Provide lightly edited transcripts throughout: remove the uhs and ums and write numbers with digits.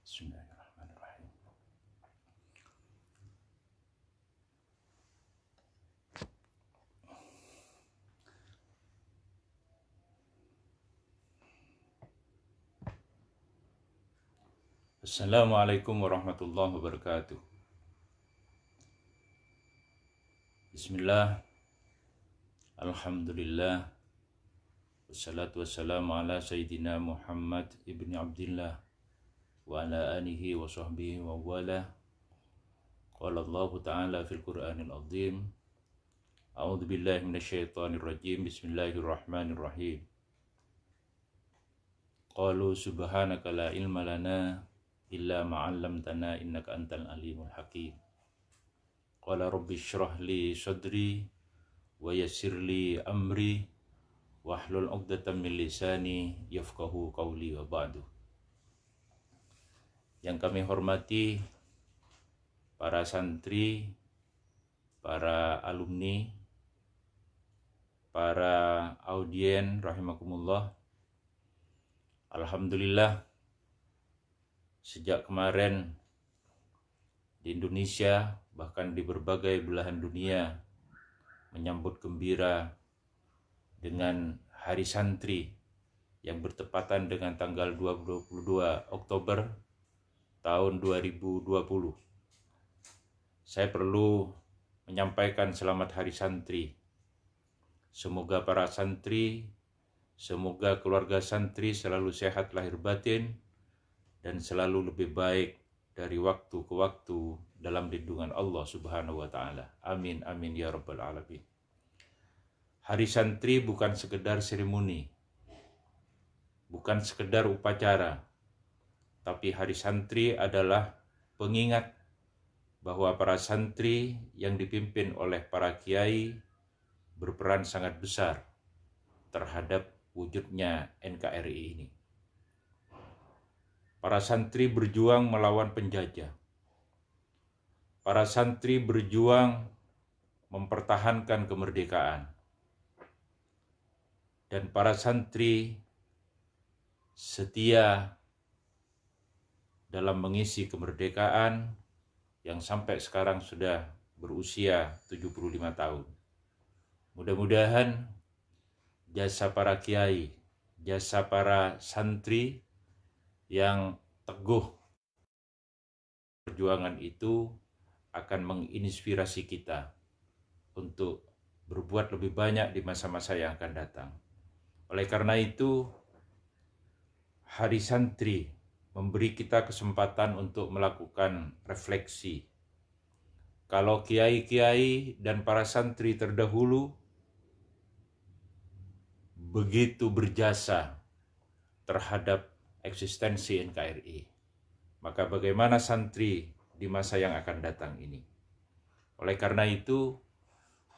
Bismillahirrahmanirrahim. Assalamualaikum warahmatullahi wabarakatuh. Bismillah, alhamdulillah, wassalatu wassalamu ala sayyidina Muhammad ibni Abdillah wa ala alihi wa sahbihi wa wala. Qala Allah Ta'ala fil Qur'anil Azim, a'udzu billahi minasyaitonir rajim, bismillahirrahmanirrahim. Qalu subhanaka la ilma lana illa ma 'allamtana innaka antal alimul hakim. Qala rabbi shrah li sadri wa yassir li amri wahlul 'uqdatam min lisani yafqahu qawli wa ba'du. Yang kami hormati para santri, para alumni, para audien rahimakumullah. Alhamdulillah, sejak kemarin di Indonesia, bahkan di berbagai belahan dunia, menyambut gembira dengan Hari Santri yang bertepatan dengan tanggal 22 Oktober tahun 2020. Saya perlu menyampaikan selamat Hari Santri. Semoga para santri, semoga keluarga santri selalu sehat lahir batin dan selalu lebih baik dari waktu ke waktu dalam lindungan Allah Subhanahu wa Ta'ala. Amin, amin ya Rabbal Alamin. Hari Santri bukan sekedar seremoni, bukan sekedar upacara, tapi Hari Santri adalah pengingat bahwa para santri yang dipimpin oleh para kiai berperan sangat besar terhadap wujudnya NKRI ini. Para santri berjuang melawan penjajah. Para santri berjuang mempertahankan kemerdekaan. Dan para santri setia dalam mengisi kemerdekaan yang sampai sekarang sudah berusia 75 tahun. Mudah-mudahan jasa para kiai, jasa para santri yang teguh perjuangan itu akan menginspirasi kita untuk berbuat lebih banyak di masa-masa yang akan datang. Oleh karena itu, Hari Santri memberi kita kesempatan untuk melakukan refleksi. Kalau kiai-kiai dan para santri terdahulu begitu berjasa terhadap eksistensi NKRI, maka bagaimana santri di masa yang akan datang ini? Oleh karena itu,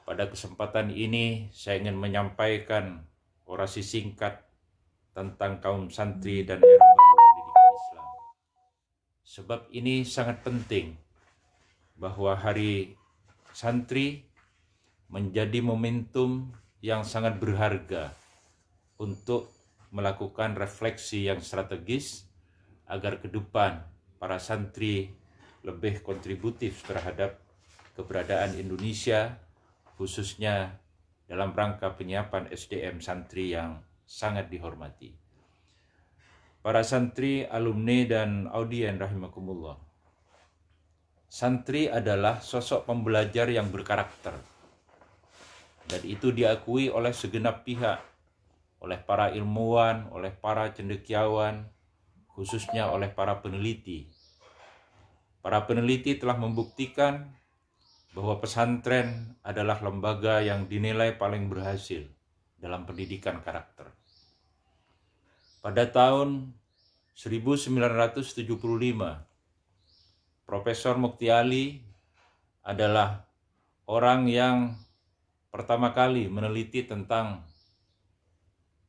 pada kesempatan ini saya ingin menyampaikan orasi singkat tentang kaum santri dan era baru pendidikan Islam. Sebab ini sangat penting bahwa Hari Santri menjadi momentum yang sangat berharga untuk melakukan refleksi yang strategis agar ke depan para santri lebih kontributif terhadap keberadaan Indonesia, khususnya dalam rangka penyiapan SDM santri yang sangat dihormati. Para santri, alumni, dan audien rahimakumullah. Santri adalah sosok pembelajar yang berkarakter, dan itu diakui oleh segenap pihak, oleh para ilmuwan, oleh para cendekiawan, khususnya oleh para peneliti. Para peneliti telah membuktikan bahwa pesantren adalah lembaga yang dinilai paling berhasil dalam pendidikan karakter. Pada tahun 1975, Profesor Mukti Ali adalah orang yang pertama kali meneliti tentang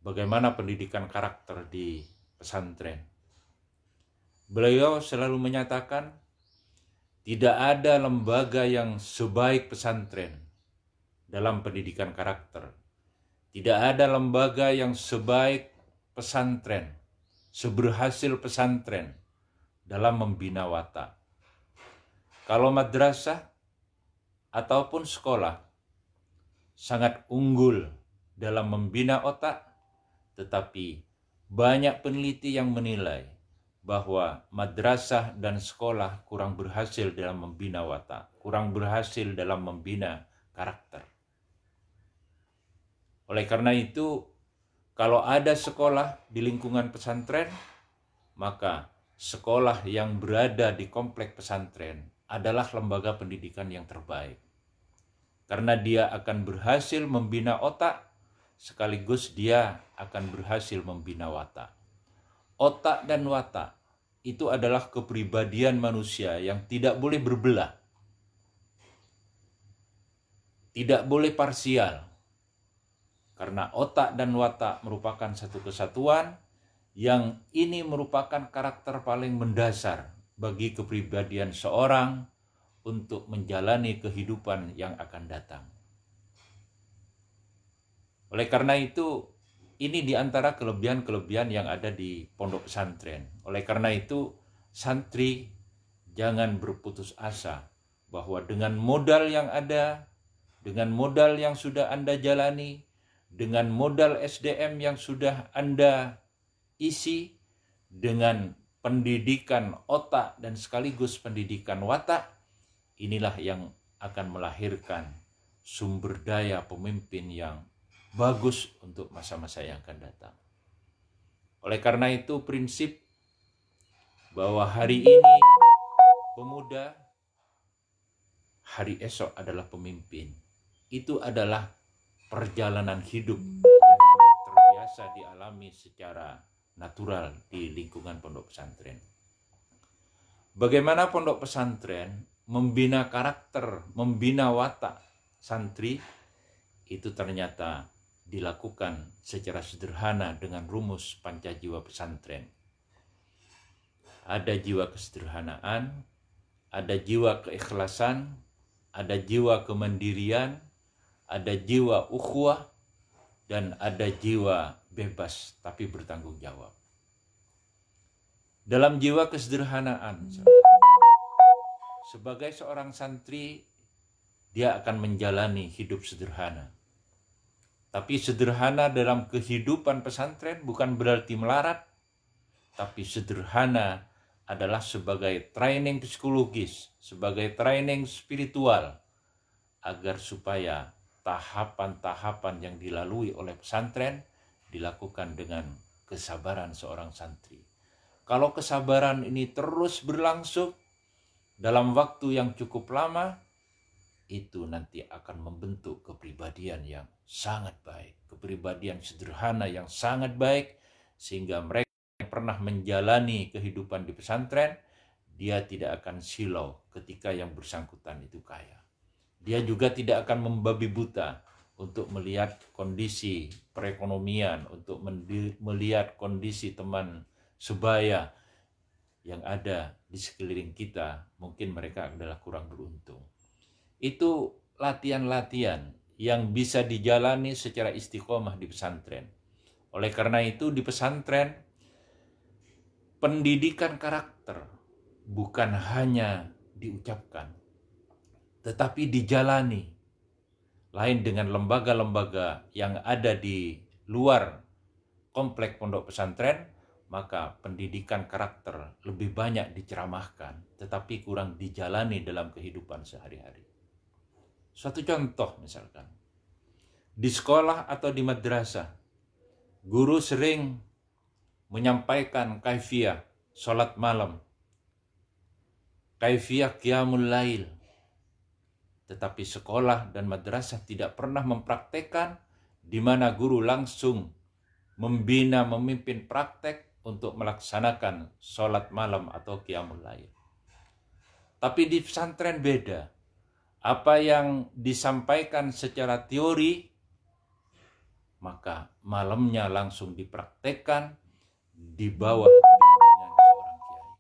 bagaimana pendidikan karakter di pesantren. Beliau selalu menyatakan tidak ada lembaga yang sebaik pesantren dalam pendidikan karakter. Tidak ada lembaga yang sebaik pesantren, seberhasil pesantren dalam membina watak. Kalau madrasah ataupun sekolah sangat unggul dalam membina otak, tetapi banyak peneliti yang menilai bahwa madrasah dan sekolah kurang berhasil dalam membina watak, kurang berhasil dalam membina karakter. Oleh karena itu, kalau ada sekolah di lingkungan pesantren, maka sekolah yang berada di komplek pesantren adalah lembaga pendidikan yang terbaik. Karena dia akan berhasil membina otak, sekaligus dia akan berhasil membina watak. Otak dan watak itu adalah kepribadian manusia yang tidak boleh berbelah, tidak boleh parsial. Karena otak dan watak merupakan satu kesatuan yang ini merupakan karakter paling mendasar bagi kepribadian seorang untuk menjalani kehidupan yang akan datang. Oleh karena itu, ini di antara kelebihan-kelebihan yang ada di pondok pesantren. Oleh karena itu, santri jangan berputus asa bahwa dengan modal yang ada, dengan modal yang sudah Anda jalani, dengan modal SDM yang sudah Anda isi, dengan pendidikan otak dan sekaligus pendidikan watak, inilah yang akan melahirkan sumber daya pemimpin yang bagus untuk masa-masa yang akan datang. Oleh karena itu, prinsip bahwa hari ini pemuda, hari esok adalah pemimpin, itu adalah perjalanan hidup yang sudah terbiasa dialami secara natural di lingkungan pondok pesantren. Bagaimana pondok pesantren membina karakter, membina watak santri, itu ternyata dilakukan secara sederhana dengan rumus pancajiwa pesantren. Ada jiwa kesederhanaan, ada jiwa keikhlasan, ada jiwa kemandirian, ada jiwa ukhuwah, dan ada jiwa bebas tapi bertanggung jawab. Dalam jiwa kesederhanaan, sebagai seorang santri, dia akan menjalani hidup sederhana. Tapi sederhana dalam kehidupan pesantren bukan berarti melarat, tapi sederhana adalah sebagai training psikologis, sebagai training spiritual, agar supaya tahapan-tahapan yang dilalui oleh pesantren dilakukan dengan kesabaran seorang santri. Kalau kesabaran ini terus berlangsung dalam waktu yang cukup lama, itu nanti akan membentuk kepribadian yang sangat baik, kepribadian sederhana yang sangat baik, sehingga mereka yang pernah menjalani kehidupan di pesantren, dia tidak akan silau ketika yang bersangkutan itu kaya. Dia juga tidak akan membabi buta untuk melihat kondisi perekonomian, untuk melihat kondisi teman sebaya yang ada di sekeliling kita. Mungkin mereka adalah kurang beruntung. Itu latihan-latihan yang bisa dijalani secara istiqomah di pesantren. Oleh karena itu di pesantren, pendidikan karakter bukan hanya diucapkan, tetapi dijalani. Lain dengan lembaga-lembaga yang ada di luar komplek pondok pesantren, maka pendidikan karakter lebih banyak diceramahkan, tetapi kurang dijalani dalam kehidupan sehari-hari. Suatu contoh misalkan, di sekolah atau di madrasah, guru sering menyampaikan kaifiyah sholat malam, kaifiyah qiyamul lail, tetapi sekolah dan madrasah tidak pernah mempraktekkan, di mana guru langsung membina, memimpin praktek untuk melaksanakan sholat malam atau qiyamul lail. Tapi di pesantren beda. Apa yang disampaikan secara teori, maka malamnya langsung dipraktekkan di bawah bimbingan seorang kiai.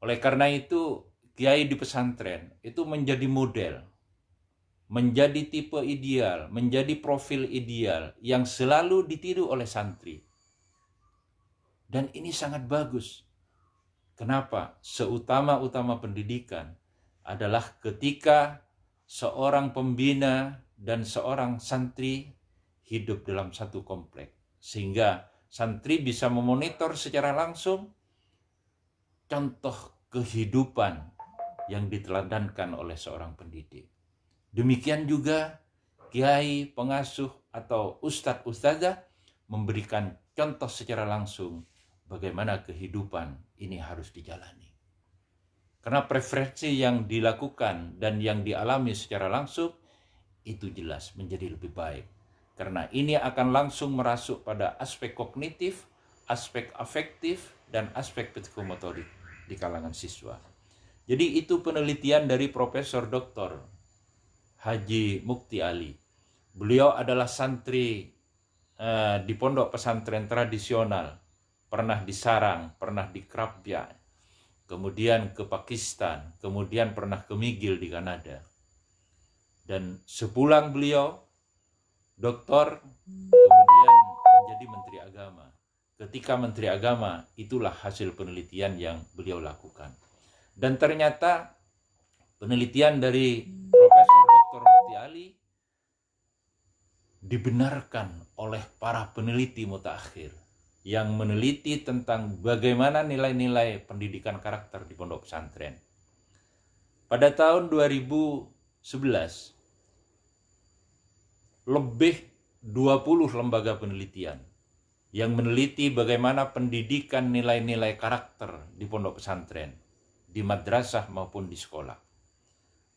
Oleh karena itu, kiai di pesantren itu menjadi model, menjadi tipe ideal, menjadi profil ideal yang selalu ditiru oleh santri. Dan ini sangat bagus. Kenapa? Seutama-utama pendidikan adalah ketika seorang pembina dan seorang santri hidup dalam satu komplek. Sehingga santri bisa memonitor secara langsung contoh kehidupan yang diteladankan oleh seorang pendidik. Demikian juga kiai, pengasuh, atau ustadz-ustadzah memberikan contoh secara langsung bagaimana kehidupan ini harus dijalani. Karena preferensi yang dilakukan dan yang dialami secara langsung itu jelas menjadi lebih baik. Karena ini akan langsung merasuk pada aspek kognitif, aspek afektif, dan aspek psikomotorik di kalangan siswa. Jadi itu penelitian dari Profesor Dr. Haji Mukti Ali. Beliau adalah santri di pondok pesantren tradisional, pernah di Sarang, pernah di Krapia, kemudian ke Pakistan, kemudian pernah ke McGill di Kanada. Dan sepulang beliau, doktor, kemudian menjadi Menteri Agama. Ketika Menteri Agama, itulah hasil penelitian yang beliau lakukan. Dan ternyata penelitian dari Profesor Dr. Mukti Ali dibenarkan oleh para peneliti mutakhir yang meneliti tentang bagaimana nilai-nilai pendidikan karakter di pondok pesantren. Pada tahun 2011, lebih 20 lembaga penelitian yang meneliti bagaimana pendidikan nilai-nilai karakter di pondok pesantren, di madrasah maupun di sekolah.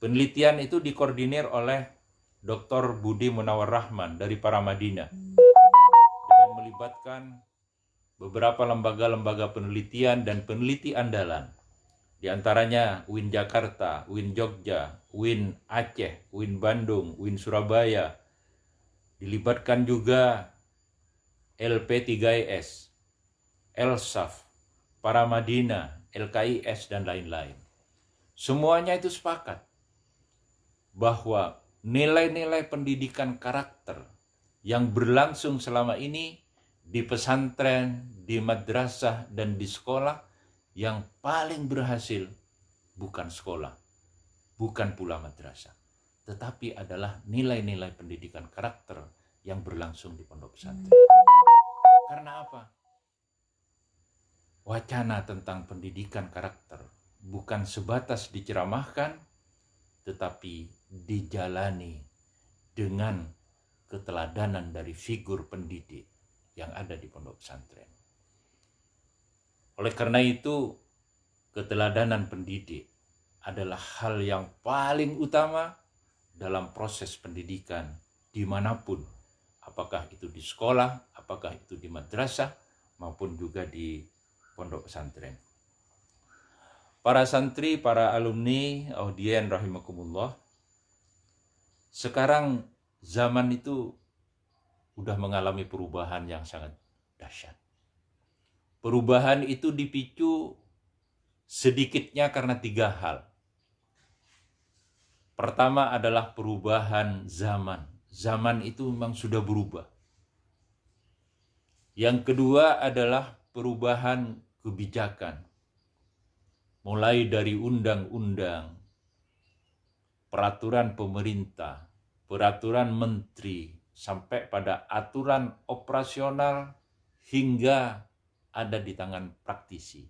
Penelitian itu dikoordinir oleh Dr. Budi Munawar Rahman dari Paramadina dengan melibatkan beberapa lembaga-lembaga penelitian dan peneliti andalan. Di antaranya UIN Jakarta, UIN Jogja, UIN Aceh, UIN Bandung, UIN Surabaya. Dilibatkan juga LP3IS, ELSAF, Paramadina, LKIS, dan lain-lain. Semuanya itu sepakat bahwa nilai-nilai pendidikan karakter yang berlangsung selama ini di pesantren, di madrasah, dan di sekolah, yang paling berhasil bukan sekolah, bukan pula madrasah, tetapi adalah nilai-nilai pendidikan karakter yang berlangsung di pondok pesantren. Karena apa? Wacana tentang pendidikan karakter bukan sebatas diceramahkan, tetapi dijalani dengan keteladanan dari figur pendidik yang ada di pondok pesantren. Oleh karena itu, keteladanan pendidik adalah hal yang paling utama dalam proses pendidikan dimanapun, apakah itu di sekolah, apakah itu di madrasah, maupun juga di pondok pesantren. Para santri, para alumni, audien rahimakumullah, sekarang zaman itu udah mengalami perubahan yang sangat dahsyat. Perubahan itu dipicu sedikitnya karena 3 hal. Pertama adalah perubahan zaman. Zaman itu memang sudah berubah. Yang kedua adalah perubahan kebijakan. Mulai dari undang-undang, peraturan pemerintah, peraturan menteri, sampai pada aturan operasional hingga ada di tangan praktisi.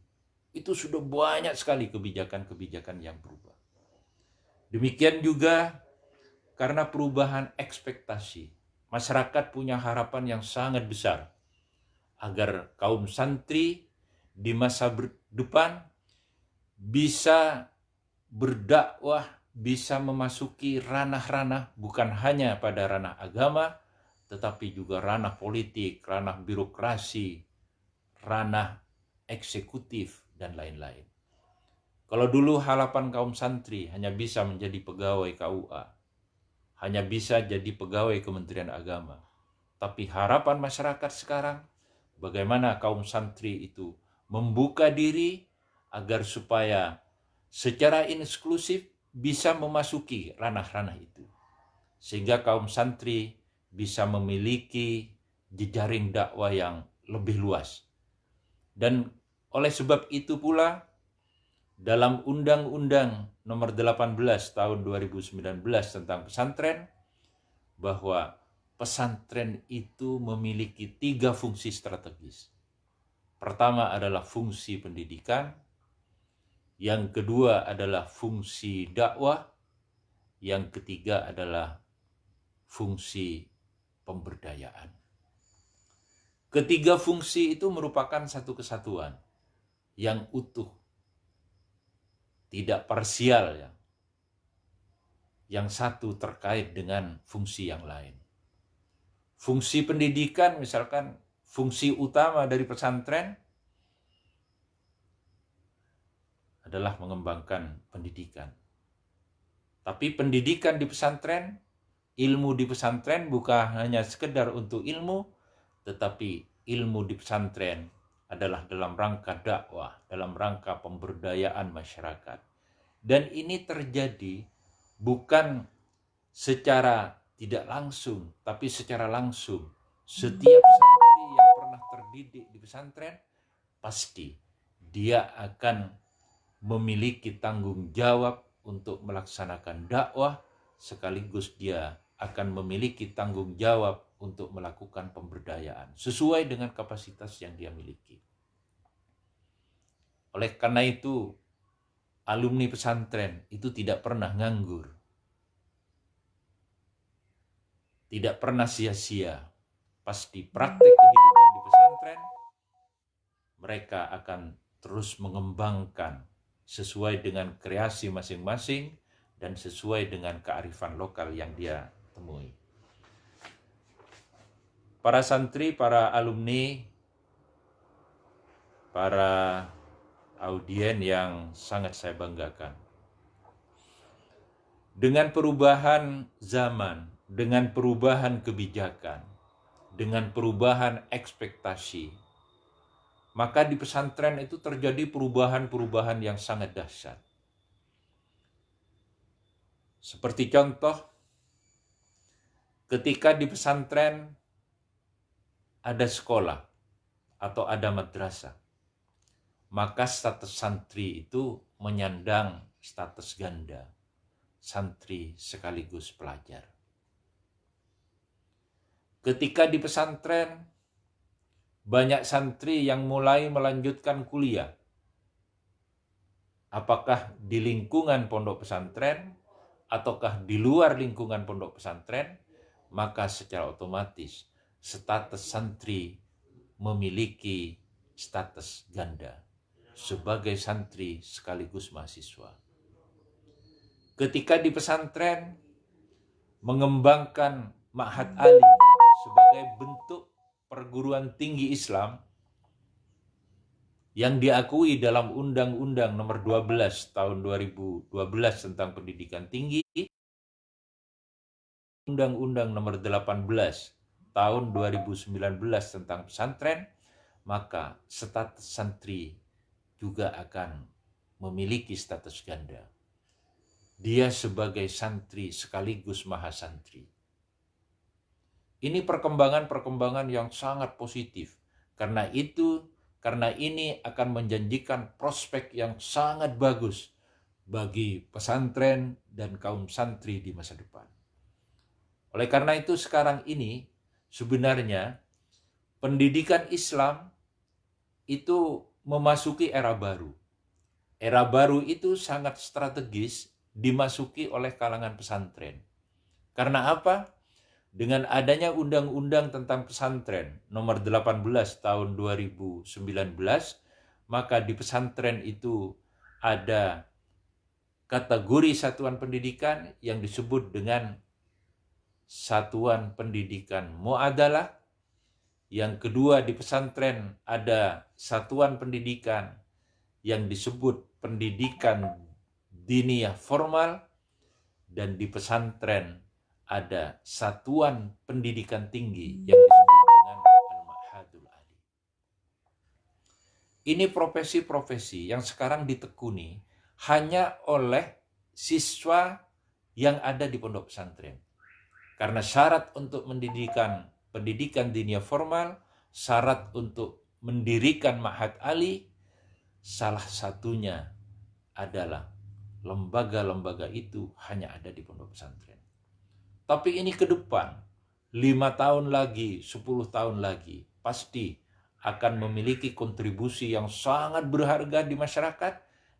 Itu sudah banyak sekali kebijakan-kebijakan yang berubah. Demikian juga karena perubahan ekspektasi. Masyarakat punya harapan yang sangat besar agar kaum santri di masa depan bisa berdakwah, bisa memasuki ranah-ranah bukan hanya pada ranah agama, tetapi juga ranah politik, ranah birokrasi, ranah eksekutif, dan lain-lain. Kalau dulu harapan kaum santri hanya bisa menjadi pegawai KUA, hanya bisa jadi pegawai Kementerian Agama, tapi harapan masyarakat sekarang bagaimana kaum santri itu membuka diri agar supaya secara inklusif bisa memasuki ranah-ranah itu. Sehingga kaum santri bisa memiliki jejaring dakwah yang lebih luas. Dan oleh sebab itu pula dalam Undang-Undang Nomor 18 Tahun 2019 tentang pesantren, bahwa pesantren itu memiliki 3 fungsi strategis. Pertama adalah fungsi pendidikan, yang kedua adalah fungsi dakwah, yang ketiga adalah fungsi pemberdayaan. Ketiga fungsi itu merupakan satu kesatuan yang utuh, tidak parsial ya. Yang satu terkait dengan fungsi yang lain. Fungsi pendidikan, misalkan fungsi utama dari pesantren adalah mengembangkan pendidikan. Tapi pendidikan di pesantren, ilmu di pesantren bukan hanya sekedar untuk ilmu, tetapi ilmu di pesantren adalah dalam rangka dakwah, dalam rangka pemberdayaan masyarakat. Dan ini terjadi bukan secara tidak langsung, tapi secara langsung. Setiap santri yang pernah terdidik di pesantren, pasti dia akan memiliki tanggung jawab untuk melaksanakan dakwah, sekaligus dia akan memiliki tanggung jawab untuk melakukan pemberdayaan sesuai dengan kapasitas yang dia miliki. Oleh karena itu, alumni pesantren itu tidak pernah nganggur, tidak pernah sia-sia. Pasti praktek kehidupan di pesantren, mereka akan terus mengembangkan sesuai dengan kreasi masing-masing dan sesuai dengan kearifan lokal yang dia temui. Para santri, para alumni, para audien yang sangat saya banggakan. Dengan perubahan zaman, dengan perubahan kebijakan, dengan perubahan ekspektasi, maka di pesantren itu terjadi perubahan-perubahan yang sangat dahsyat. Seperti contoh, ketika di pesantren ada sekolah atau ada madrasah, maka status santri itu menyandang status ganda, santri sekaligus pelajar. Ketika di pesantren banyak santri yang mulai melanjutkan kuliah, apakah di lingkungan pondok pesantren ataukah di luar lingkungan pondok pesantren, maka secara otomatis status santri memiliki status ganda sebagai santri sekaligus mahasiswa. Ketika di pesantren mengembangkan Ma'had Ali sebagai bentuk perguruan tinggi Islam yang diakui dalam Undang-Undang Nomor 12 Tahun 2012 tentang pendidikan tinggi, Undang-Undang Nomor 18 Tahun 2019 tentang pesantren, maka status santri juga akan memiliki status ganda. Dia sebagai santri sekaligus mahasantri. Ini perkembangan-perkembangan yang sangat positif. Karena ini akan menjanjikan prospek yang sangat bagus bagi pesantren dan kaum santri di masa depan. Oleh karena itu sekarang ini sebenarnya pendidikan Islam itu memasuki era baru. Era baru itu sangat strategis dimasuki oleh kalangan pesantren. Karena apa? Dengan adanya undang-undang tentang pesantren nomor 18 tahun 2019, maka di pesantren itu ada kategori satuan pendidikan yang disebut dengan satuan pendidikan muadalah. Yang kedua, di pesantren ada satuan pendidikan yang disebut pendidikan diniyah formal, dan di pesantren ada satuan pendidikan tinggi yang disebut dengan Al-Ma'hadul Ali. Ini profesi-profesi yang sekarang ditekuni hanya oleh siswa yang ada di pondok pesantren. Karena syarat untuk mendirikan pendidikan diniyah formal, syarat untuk mendirikan Ma'had Ali, salah satunya adalah lembaga-lembaga itu hanya ada di pondok pesantren. Tapi ini ke depan, 5 tahun lagi, 10 tahun lagi, pasti akan memiliki kontribusi yang sangat berharga di masyarakat,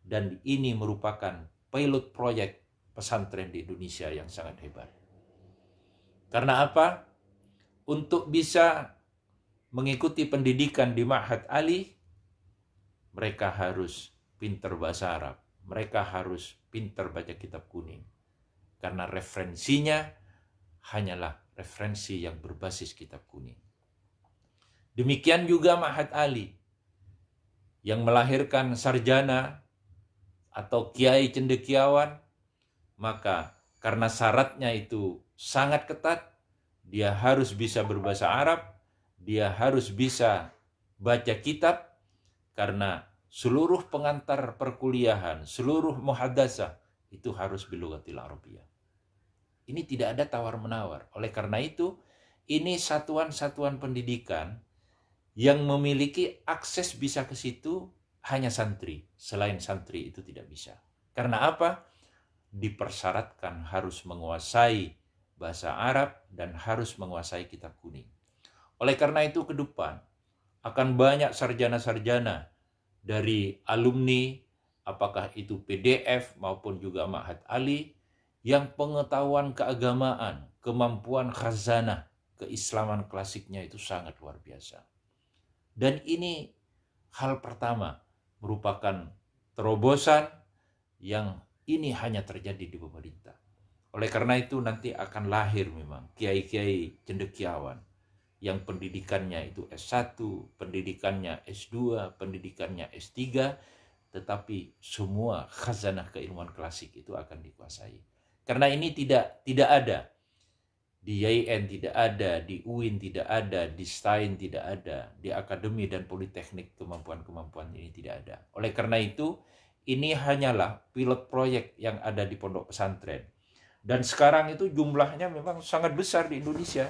dan ini merupakan pilot project pesantren di Indonesia yang sangat hebat. Karena apa? Untuk bisa mengikuti pendidikan di Ma'had Ali, mereka harus pintar bahasa Arab. Mereka harus pintar baca kitab kuning. Karena referensinya hanyalah referensi yang berbasis kitab kuning. Demikian juga Ma'had Ali yang melahirkan sarjana atau kiai cendekiawan, maka karena syaratnya itu sangat ketat, dia harus bisa berbahasa Arab, dia harus bisa baca kitab, karena seluruh pengantar perkuliahan, seluruh muhadasah itu harus bilughatil Arabiyyah. Ini tidak ada tawar-menawar. Oleh karena itu, ini satuan-satuan pendidikan yang memiliki akses bisa ke situ hanya santri. Selain santri itu tidak bisa. Karena apa? Dipersyaratkan harus menguasai bahasa Arab dan harus menguasai kitab kuning. Oleh karena itu ke depan akan banyak sarjana-sarjana dari alumni, apakah itu PDF maupun juga Ma'had Ali, yang pengetahuan keagamaan, kemampuan khazanah, keislaman klasiknya itu sangat luar biasa. Dan ini hal pertama, merupakan terobosan yang ini hanya terjadi di pemerintah. Oleh karena itu nanti akan lahir memang kiai-kiai cendekiawan yang pendidikannya itu S1, pendidikannya S2, pendidikannya S3, tetapi semua khazanah keilmuan klasik itu akan dikuasai. Karena ini tidak ada. Di YIN tidak ada, di UIN tidak ada, di STAIN tidak ada, di akademi dan politeknik kemampuan-kemampuan ini tidak ada. Oleh karena itu, ini hanyalah pilot proyek yang ada di pondok pesantren. Dan sekarang itu jumlahnya memang sangat besar di Indonesia.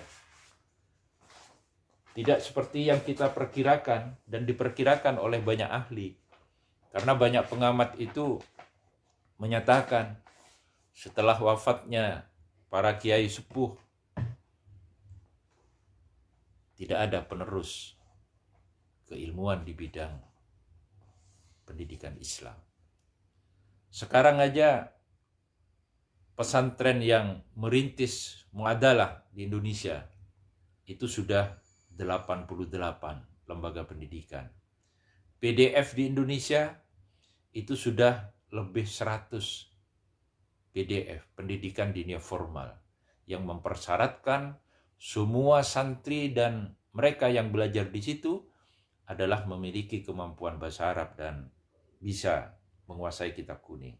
Tidak seperti yang kita perkirakan dan diperkirakan oleh banyak ahli. Karena banyak pengamat itu menyatakan setelah wafatnya para kiai sepuh, tidak ada penerus keilmuan di bidang pendidikan Islam. Sekarang aja pesantren yang merintis muadalah di Indonesia itu sudah 88 lembaga pendidikan. PDF di Indonesia itu sudah lebih 100 PDF, pendidikan dunia formal, yang mempersyaratkan semua santri dan mereka yang belajar di situ adalah memiliki kemampuan bahasa Arab dan bisa menguasai kitab kuning.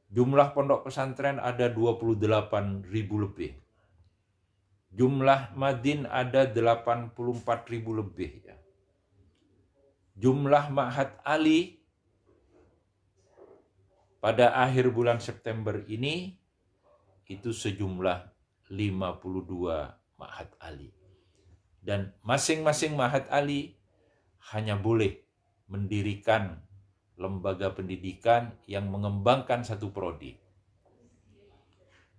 Jumlah pondok pesantren ada 28.000 lebih. Jumlah madin ada 84.000 lebih. Ya. Jumlah Ma'had Ali pada akhir bulan September ini itu sejumlah 52 Ma'had Ali. Dan masing-masing Ma'had Ali hanya boleh mendirikan lembaga pendidikan yang mengembangkan satu prodi.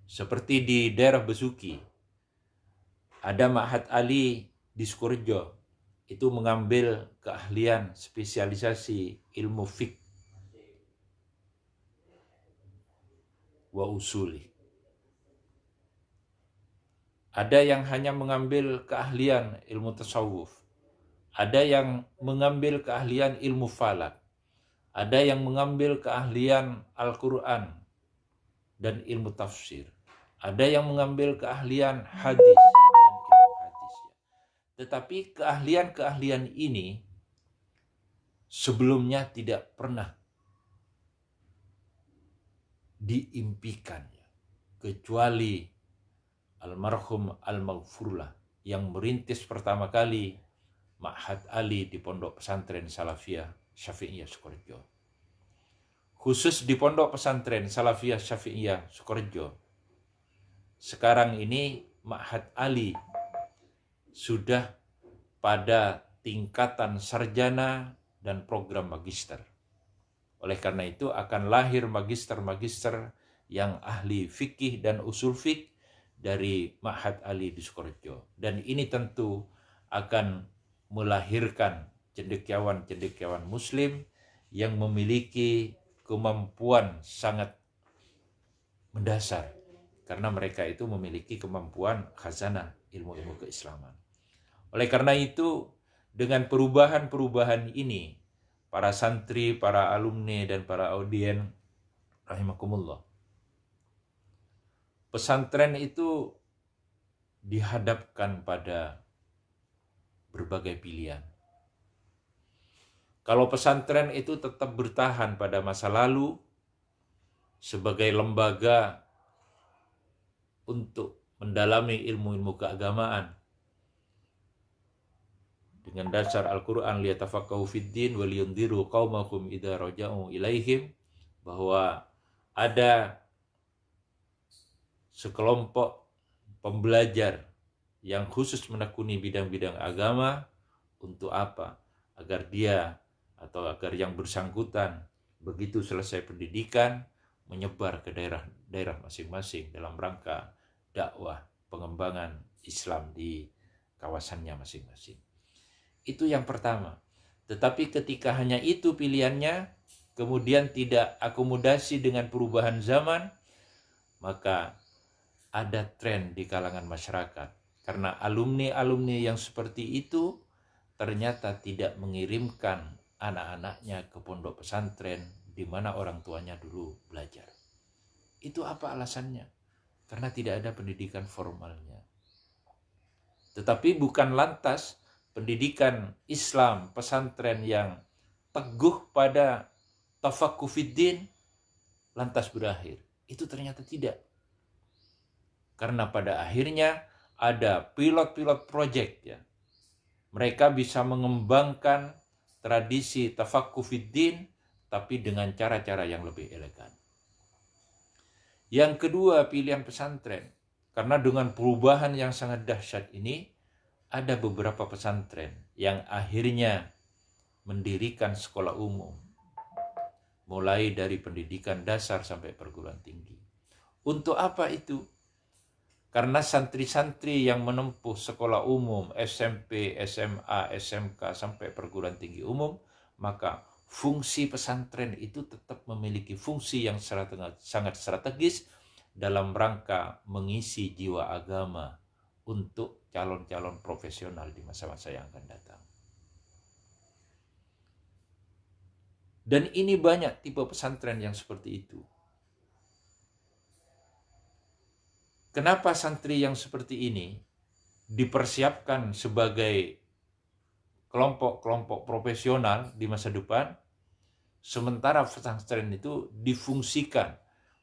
Seperti di daerah Besuki, ada Ma'had Ali di Sukorejo, itu mengambil keahlian spesialisasi ilmu fiqh wa usuli. Ada yang hanya mengambil keahlian ilmu tasawuf. Ada yang mengambil keahlian ilmu falak. Ada yang mengambil keahlian Al-Quran dan ilmu tafsir. Ada yang mengambil keahlian hadis dan ilmu hadis. Tetapi keahlian-keahlian ini sebelumnya tidak pernah diimpikan, kecuali almarhum Al-Maghfurlah yang merintis pertama kali Ma'had Ali di Pondok Pesantren Salafiyah Syafi'iyah Sukorejo. Khusus di Pondok Pesantren Salafiyah Syafi'iyah Sukorejo, sekarang ini Ma'had Ali sudah pada tingkatan sarjana dan program magister. Oleh karena itu akan lahir magister-magister yang ahli fikih dan usul fikih dari Ma'had Ali di Sukorejo. Dan ini tentu akan melahirkan cendekiawan-cendekiawan muslim yang memiliki kemampuan sangat mendasar. Karena mereka itu memiliki kemampuan khazanah ilmu-ilmu keislaman. Oleh karena itu, dengan perubahan-perubahan ini, para santri, para alumni, dan para audien, rahimakumullah, pesantren itu dihadapkan pada berbagai pilihan. Kalau pesantren itu tetap bertahan pada masa lalu sebagai lembaga untuk mendalami ilmu-ilmu keagamaan dengan dasar Al-Quran, liyatafaqahu fiddin wa liyundhiru qaumahum idza raja'u ilaihim, bahwa ada sekelompok pembelajar yang khusus menekuni bidang-bidang agama. Untuk apa? Agar dia atau agar yang bersangkutan begitu selesai pendidikan menyebar ke daerah masing-masing dalam rangka dakwah pengembangan Islam di kawasannya masing-masing. Itu yang pertama. Tetapi ketika hanya itu pilihannya, kemudian tidak akomodasi dengan perubahan zaman, maka ada tren di kalangan masyarakat. Karena alumni-alumni yang seperti itu ternyata tidak mengirimkan anak-anaknya ke pondok pesantren di mana orang tuanya dulu belajar. Itu apa alasannya? Karena tidak ada pendidikan formalnya. Tetapi bukan lantas pendidikan Islam pesantren yang teguh pada tafaqquh fiddin lantas berakhir. Itu ternyata tidak. Karena pada akhirnya ada pilot-pilot project ya. Mereka bisa mengembangkan tradisi tafaqquh fiddin tapi dengan cara-cara yang lebih elegan. Yang kedua, pilihan pesantren. Karena dengan perubahan yang sangat dahsyat ini, ada beberapa pesantren yang akhirnya mendirikan sekolah umum, mulai dari pendidikan dasar sampai perguruan tinggi. Untuk apa itu? Karena santri-santri yang menempuh sekolah umum, SMP, SMA, SMK, sampai perguruan tinggi umum, maka fungsi pesantren itu tetap memiliki fungsi yang sangat strategis dalam rangka mengisi jiwa agama untuk calon-calon profesional di masa-masa yang akan datang. Dan ini banyak tipe pesantren yang seperti itu. Kenapa santri yang seperti ini dipersiapkan sebagai kelompok-kelompok profesional di masa depan, sementara pesantren itu difungsikan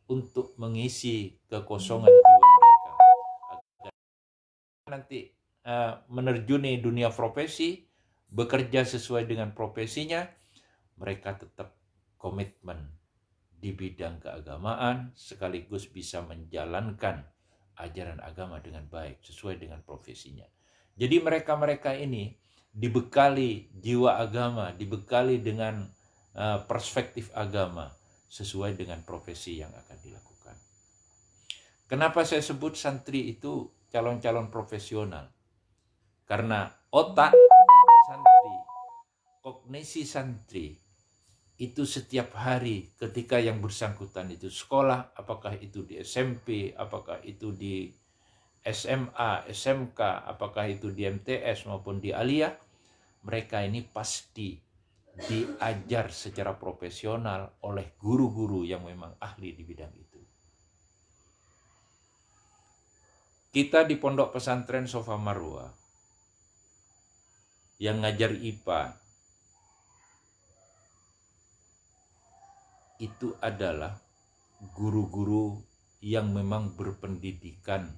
untuk mengisi kekosongan jiwa mereka agar nanti menerjuni dunia profesi, bekerja sesuai dengan profesinya, mereka tetap komitmen di bidang keagamaan sekaligus bisa menjalankan ajaran agama dengan baik sesuai dengan profesinya. Jadi mereka-mereka ini dibekali jiwa agama, dibekali dengan perspektif agama sesuai dengan profesi yang akan dilakukan. Kenapa saya sebut santri itu calon-calon profesional? Karena otak santri, kognisi santri itu setiap hari ketika yang bersangkutan itu sekolah, apakah itu di SMP, apakah itu di SMA, SMK, apakah itu di MTS maupun di Aliyah, mereka ini pasti diajar secara profesional oleh guru-guru yang memang ahli di bidang itu. Kita di Pondok Pesantren Sofa Marwa yang ngajar IPA itu adalah guru-guru yang memang berpendidikan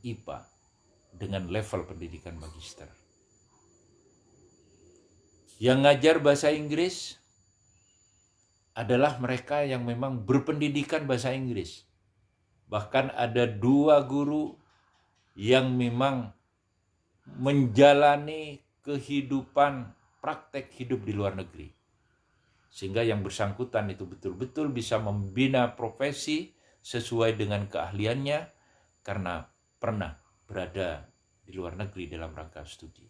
IPA dengan level pendidikan magister. Yang ngajar bahasa Inggris adalah mereka yang memang berpendidikan bahasa Inggris. Bahkan ada 2 guru yang memang menjalani kehidupan praktek hidup di luar negeri. sehingga yang bersangkutan itu betul-betul bisa membina profesi sesuai dengan keahliannya karena pernah berada di luar negeri dalam rangka studi.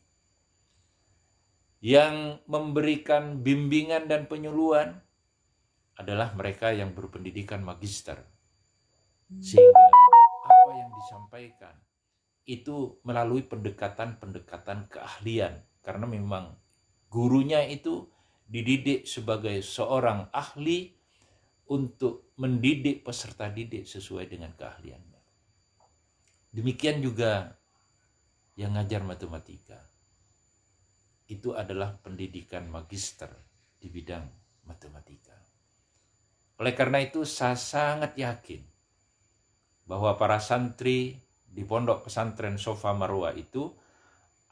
Yang memberikan bimbingan dan penyuluhan adalah mereka yang berpendidikan magister, sehingga apa yang disampaikan itu melalui pendekatan-pendekatan keahlian, karena memang gurunya itu dididik sebagai seorang ahli untuk mendidik peserta didik sesuai dengan keahliannya. Demikian juga yang ngajar matematika. Itu adalah pendidikan magister di bidang matematika. Oleh karena itu saya sangat yakin bahwa para santri di Pondok Pesantren Sofa Marwa itu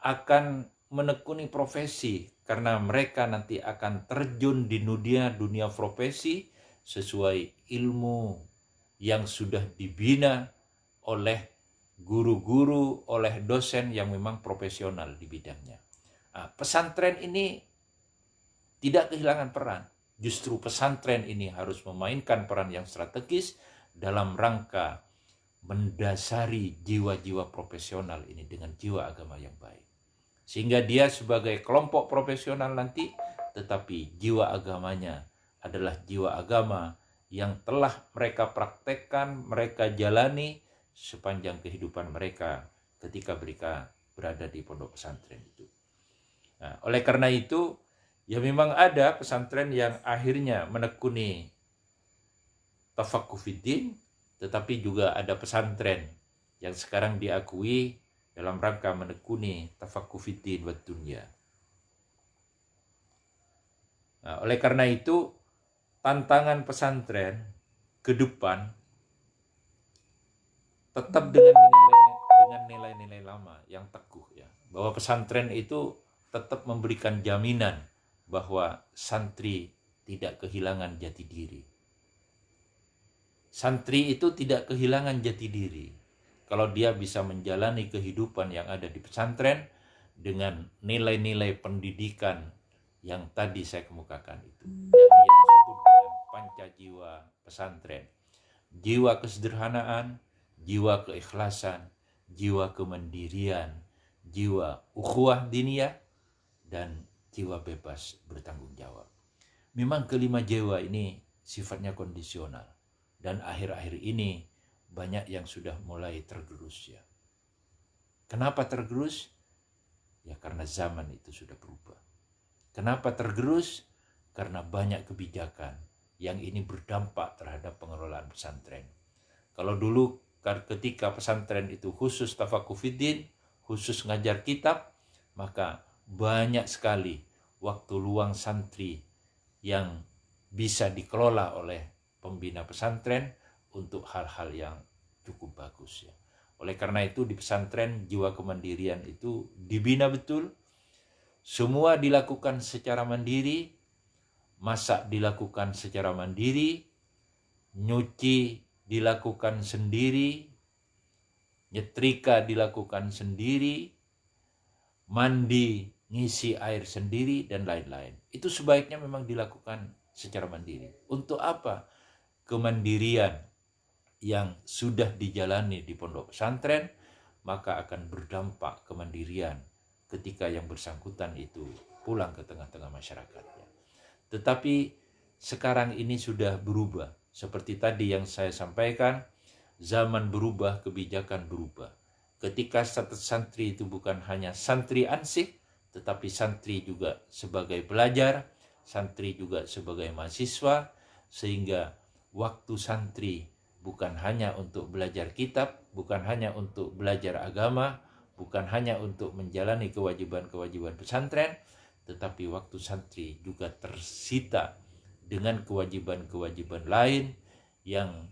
akan menekuni profesi karena mereka nanti akan terjun di dunia profesi sesuai ilmu yang sudah dibina oleh guru-guru, oleh dosen yang memang profesional di bidangnya. Nah, pesantren ini tidak kehilangan peran. Justru pesantren ini harus memainkan peran yang strategis dalam rangka mendasari jiwa-jiwa profesional ini dengan jiwa agama yang baik. Sehingga dia sebagai kelompok profesional nanti, tetapi jiwa agamanya adalah jiwa agama yang telah mereka praktekkan, mereka jalani sepanjang kehidupan mereka ketika mereka berada di pondok pesantren itu. Nah, oleh karena itu, ya memang ada pesantren yang akhirnya menekuni tafaqquh fiddin, tetapi juga ada pesantren yang sekarang diakui dalam rangka menekuni tafaqquh fiddin wa dunya. Nah, oleh karena itu, tantangan pesantren ke depan tetap dengan nilai-nilai lama yang teguh, ya, bahwa pesantren itu tetap memberikan jaminan bahwa santri tidak kehilangan jati diri. Santri itu tidak kehilangan jati diri kalau dia bisa menjalani kehidupan yang ada di pesantren dengan nilai-nilai pendidikan yang tadi saya kemukakan itu, yakni yang disebut dengan panca jiwa pesantren. Jiwa kesederhanaan, jiwa keikhlasan, jiwa kemandirian, jiwa ukhuwah diniyah, dan jiwa bebas bertanggung jawab. Memang kelima jiwa ini sifatnya kondisional, dan akhir-akhir ini banyak yang sudah mulai tergerus, ya. Kenapa tergerus? Ya karena zaman itu sudah berubah. Kenapa tergerus? Karena banyak kebijakan yang ini berdampak terhadap pengelolaan pesantren. Kalau dulu ketika pesantren itu khusus tafaqquh fiddin, khusus ngajar kitab, maka banyak sekali waktu luang santri yang bisa dikelola oleh pembina pesantren untuk hal-hal yang cukup bagus, ya. Oleh karena itu di pesantren jiwa kemandirian itu dibina betul. Semua dilakukan secara mandiri, masak dilakukan secara mandiri, nyuci dilakukan sendiri, nyetrika dilakukan sendiri, mandi, ngisi air sendiri, dan lain-lain. Itu sebaiknya memang dilakukan secara mandiri. Untuk apa? Kemandirian yang sudah dijalani di pondok pesantren, maka akan berdampak kemandirian ketika yang bersangkutan itu pulang ke tengah-tengah masyarakatnya. Tetapi sekarang ini sudah berubah. Seperti tadi yang saya sampaikan, zaman berubah, kebijakan berubah. Ketika santri itu bukan hanya santri ansih, tetapi santri juga sebagai pelajar, santri juga sebagai mahasiswa, sehingga waktu santri bukan hanya untuk belajar kitab, bukan hanya untuk belajar agama, bukan hanya untuk menjalani kewajiban-kewajiban pesantren, tetapi waktu santri juga tersita dengan kewajiban-kewajiban lain yang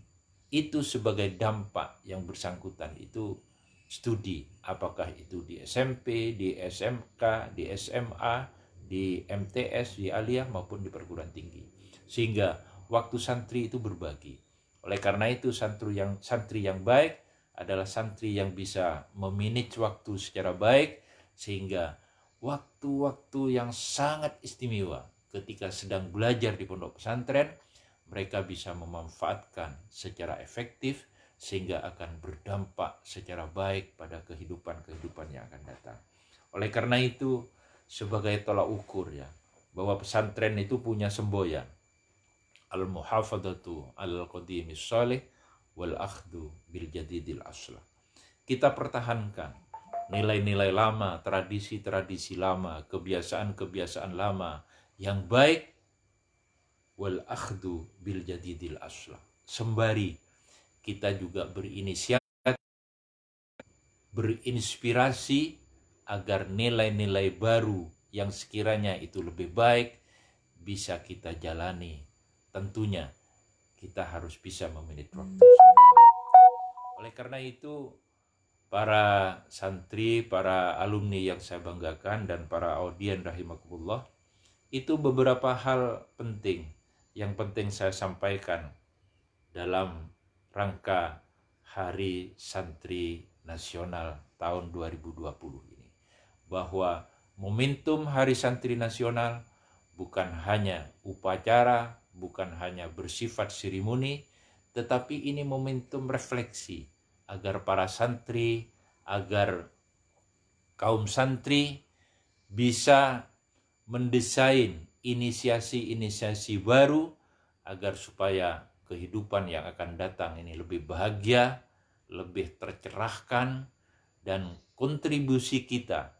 itu sebagai dampak yang bersangkutan itu studi, apakah itu di SMP, di SMK, di SMA, di MTS, di aliyah maupun di perguruan tinggi. Sehingga waktu santri itu berbagi. Oleh karena itu santri yang baik adalah santri yang bisa memanage waktu secara baik, sehingga waktu-waktu yang sangat istimewa ketika sedang belajar di pondok pesantren, mereka bisa memanfaatkan secara efektif sehingga akan berdampak secara baik pada kehidupan yang akan datang. Oleh karena itu, sebagai tolak ukur ya, bahwa pesantren itu punya semboyan, al-muhafadzatu al-qadimis salih wal akhdu bil jadidil aslah. Kita pertahankan nilai-nilai lama, tradisi-tradisi lama, kebiasaan-kebiasaan lama yang baik, wal akhdu bil jadidil aslah. Sembari kita juga berinspirasi agar nilai-nilai baru yang sekiranya itu lebih baik bisa kita jalani. Tentunya kita harus bisa memanage waktu. Oleh karena itu, para santri, para alumni yang saya banggakan dan para audien rahimakumullah, itu beberapa hal penting yang penting saya sampaikan dalam rangka Hari Santri Nasional tahun 2020 ini. Bahwa momentum Hari Santri Nasional bukan hanya upacara, bukan hanya bersifat seremoni, tetapi ini momentum refleksi agar para santri, agar kaum santri bisa mendesain inisiasi-inisiasi baru agar supaya kehidupan yang akan datang ini lebih bahagia, lebih tercerahkan, dan kontribusi kita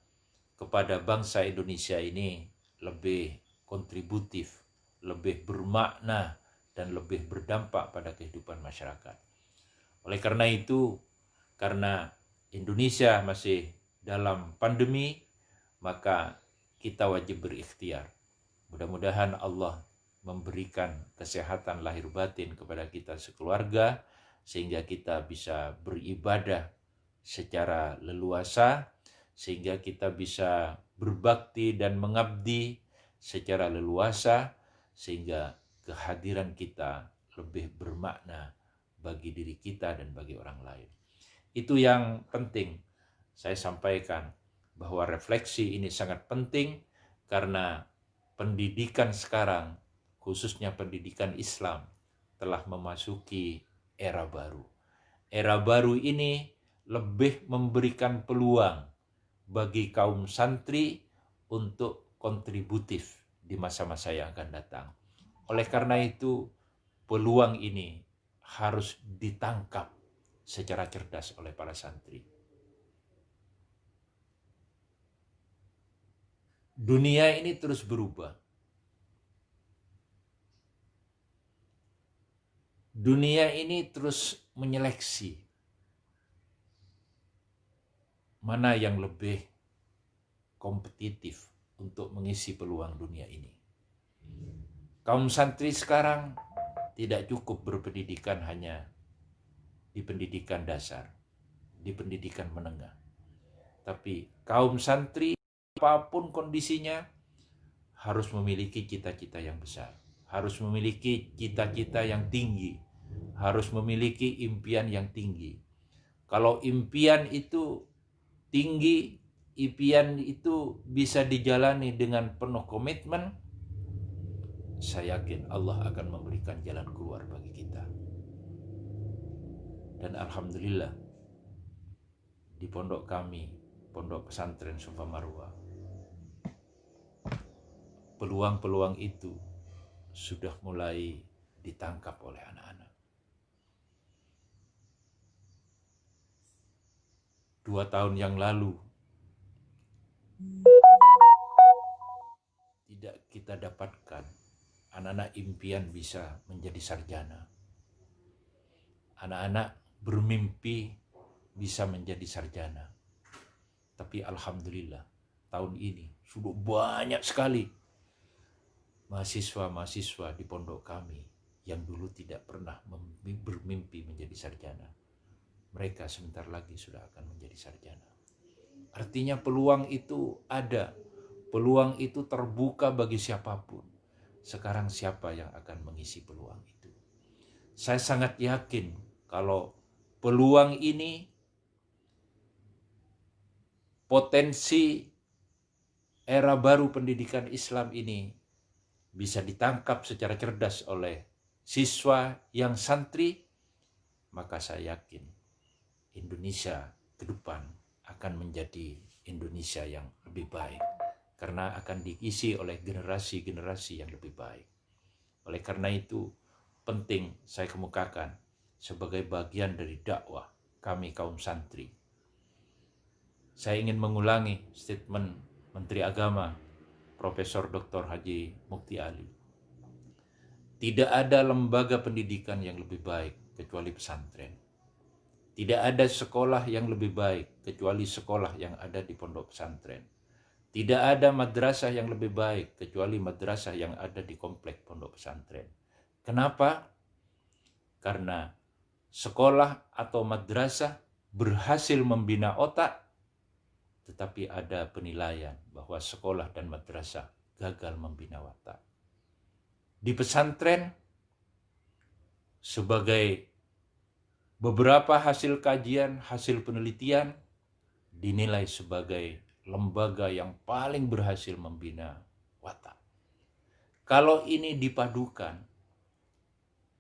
kepada bangsa Indonesia ini lebih kontributif, lebih bermakna, dan lebih berdampak pada kehidupan masyarakat. Oleh karena itu, karena Indonesia masih dalam pandemi, maka kita wajib berikhtiar. Mudah-mudahan Allah memberikan kesehatan lahir batin kepada kita sekeluarga, sehingga kita bisa beribadah secara leluasa, sehingga kita bisa berbakti dan mengabdi secara leluasa, sehingga kehadiran kita lebih bermakna bagi diri kita dan bagi orang lain. Itu yang penting saya sampaikan, bahwa refleksi ini sangat penting karena pendidikan sekarang, khususnya pendidikan Islam, telah memasuki era baru. Era baru ini lebih memberikan peluang bagi kaum santri untuk kontributif di masa-masa yang akan datang. Oleh karena itu, peluang ini harus ditangkap secara cerdas oleh para santri. Dunia ini terus berubah. Dunia ini terus menyeleksi mana yang lebih kompetitif untuk mengisi peluang dunia ini. Kaum santri sekarang tidak cukup berpendidikan hanya di pendidikan dasar, di pendidikan menengah. Tapi kaum santri apapun kondisinya harus memiliki cita-cita yang besar, harus memiliki cita-cita yang tinggi, harus memiliki impian yang tinggi. Kalau impian itu tinggi, impian itu bisa dijalani dengan penuh komitmen, saya yakin Allah akan memberikan jalan keluar bagi kita. Dan alhamdulillah, di pondok kami, pondok pesantren Sufa Marwa, peluang-peluang itu sudah mulai ditangkap oleh anak-anak. 2 tahun yang lalu tidak kita dapatkan anak-anak impian bisa menjadi sarjana. Anak-anak bermimpi bisa menjadi sarjana. Tapi alhamdulillah, tahun ini sudah banyak sekali mahasiswa-mahasiswa di pondok kami yang dulu tidak pernah bermimpi menjadi sarjana. Mereka sebentar lagi sudah akan menjadi sarjana. Artinya peluang itu ada. Peluang itu terbuka bagi siapapun. Sekarang siapa yang akan mengisi peluang itu? Saya sangat yakin kalau peluang ini, potensi era baru pendidikan Islam ini bisa ditangkap secara cerdas oleh siswa yang santri, maka saya yakin Indonesia ke depan akan menjadi Indonesia yang lebih baik, karena akan diisi oleh generasi-generasi yang lebih baik. Oleh karena itu, penting saya kemukakan sebagai bagian dari dakwah kami kaum santri. Saya ingin mengulangi statement Menteri Agama Profesor Dr. Haji Mukti Ali. Tidak ada lembaga pendidikan yang lebih baik kecuali pesantren. Tidak ada sekolah yang lebih baik kecuali sekolah yang ada di pondok pesantren. Tidak ada madrasah yang lebih baik kecuali madrasah yang ada di komplek pondok pesantren. Kenapa? Karena sekolah atau madrasah berhasil membina otak, tetapi ada penilaian bahwa sekolah dan madrasah gagal membina watak. Di pesantren, sebagai beberapa hasil kajian, hasil penelitian, dinilai sebagai lembaga yang paling berhasil membina watak. Kalau ini dipadukan,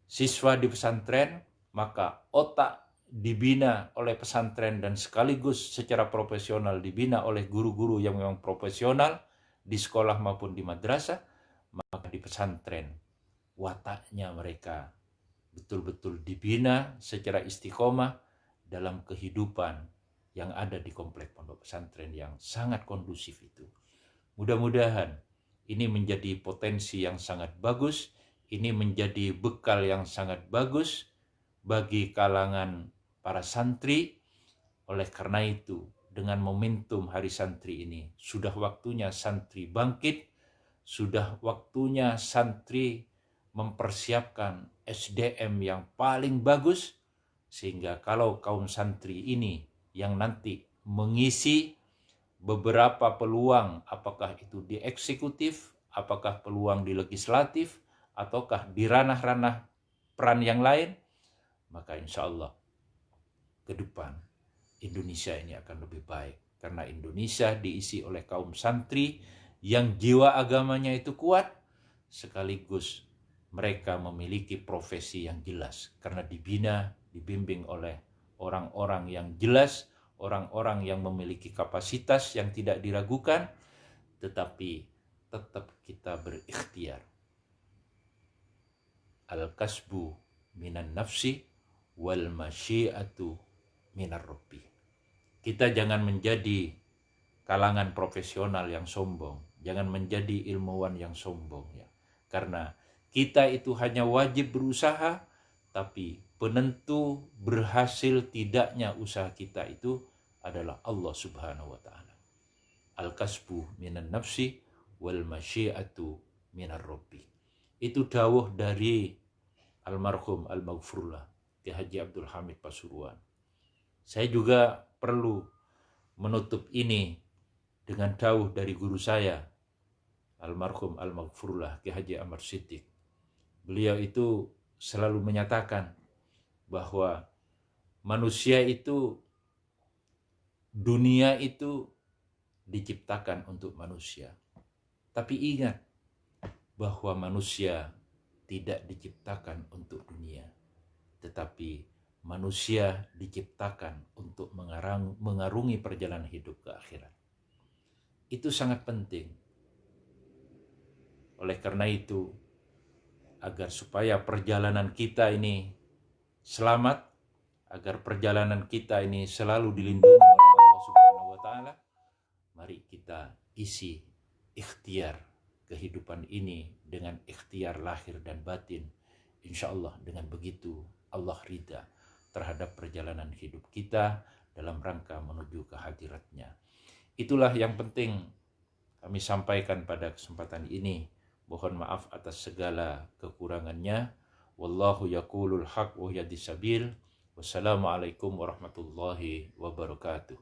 siswa di pesantren, maka otak dibina oleh pesantren dan sekaligus secara profesional dibina oleh guru-guru yang memang profesional di sekolah maupun di madrasah, maka di pesantren wataknya mereka betul-betul dibina secara istiqomah dalam kehidupan yang ada di komplek pondok pesantren yang sangat kondusif itu. Mudah-mudahan ini menjadi potensi yang sangat bagus, ini menjadi bekal yang sangat bagus bagi kalangan para santri. Oleh karena itu, dengan momentum Hari Santri ini, sudah waktunya santri bangkit, sudah waktunya santri mempersiapkan SDM yang paling bagus, sehingga kalau kaum santri ini yang nanti mengisi beberapa peluang, apakah itu di eksekutif, apakah peluang di legislatif, ataukah di ranah-ranah peran yang lain, maka insya Allah ke depan Indonesia ini akan lebih baik. Karena Indonesia diisi oleh kaum santri yang jiwa agamanya itu kuat, sekaligus mereka memiliki profesi yang jelas. Karena dibina, dibimbing oleh orang-orang yang jelas, orang-orang yang memiliki kapasitas yang tidak diragukan, tetapi tetap kita berikhtiar. Al-kasbu minan nafsi wal masyiatu minar rabbi. Kita jangan menjadi kalangan profesional yang sombong, jangan menjadi ilmuwan yang sombong ya. Karena kita itu hanya wajib berusaha, tapi penentu berhasil tidaknya usaha kita itu adalah Allah Subhanahu wa taala. Al-kasbu minan nafsi wal masyiatu minar rabbi. Itu dawuh dari almarhum al-maghfurullah Ki Haji Abdul Hamid Pasuruan. Saya juga perlu menutup ini dengan dawuh dari guru saya, almarhum al-maghfurullah Ki Haji Ahmad Siddiq. Beliau itu selalu menyatakan bahwa manusia itu, dunia itu diciptakan untuk manusia. Tapi ingat bahwa manusia tidak diciptakan untuk dunia, tetapi manusia diciptakan untuk mengarungi perjalanan hidup ke akhirat. Itu sangat penting. Oleh karena itu, agar supaya perjalanan kita ini selamat, agar perjalanan kita ini selalu dilindungi oleh Allah Subhanahu wa taala, mari kita isi ikhtiar kehidupan ini dengan ikhtiar lahir dan batin. Insya Allah dengan begitu Allah ridha terhadap perjalanan hidup kita dalam rangka menuju ke hadiratnya. Itulah yang penting kami sampaikan pada kesempatan ini. Mohon maaf atas segala kekurangannya. Wallahu yaqulul haq wa yahdis sabil. Wassalamualaikum warahmatullahi wabarakatuh.